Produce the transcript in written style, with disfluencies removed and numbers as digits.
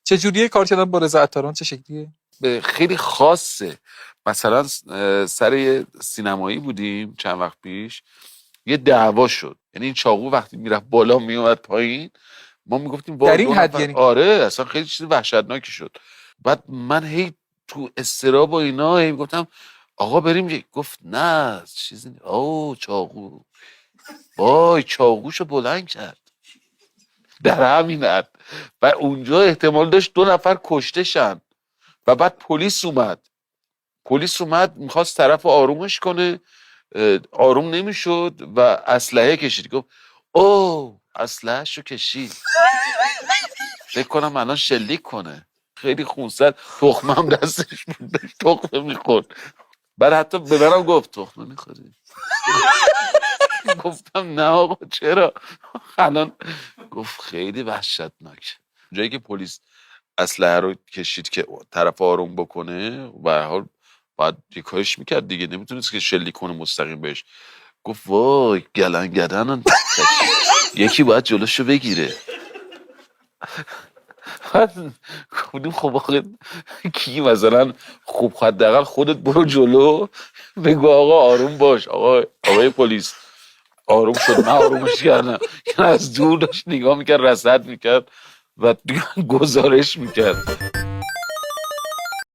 چجوریه کار کردن با رضا عطاران؟ چه شکلیه؟ خیلی خاصه. مثلا سر یه سینمایی بودیم چند وقت پیش، یه دعوا شد. یعنی این چاقو وقتی میرفت بالا میومد پایین، ما میگفتیم در وای این دو حد نفر. یعنی؟ آره اصلا خیلی چیز وحشتناکی شد. بعد من هی تو استراب و اینا هی گفتم آقا بریم. گفت نه چیزی او چاقو، وای چاقوشو بلند کرد در همین حد. و اونجا احتمال داشت 2 نفر کشته شن. و بعد پلیس اومد میخواست طرف آرومش کنه، آروم نمیشد و اسلحه کشید. گفت او اسلحه‌شو کشید، فکر کنم الان شلیک کنه. خیلی خونسرد، تخمم دستش بود داشت تخمه میخورد. بعد حتی به منم گفت تخمه میخوری؟ گفتم نه آقا چرا. الان گفت خیلی وحشتناک. جایی که پلیس اسلحه رو کشید که طرف آروم بکنه، به هر حال باید یه کارش میکرد دیگه، نمیتونست که شلیک کنه مستقیم بهش. گفت وای گلنگدن یکی باید جلوشو بگیره. گفتیم خب آقا کی مثلا خوب حداقل خودت برو جلو بگو آقا آروم باش. آقای پلیس آروم شد، من آرومش کردم. از دور داشت نگاه میکرد، رصد میکرد و گزارش میکرد.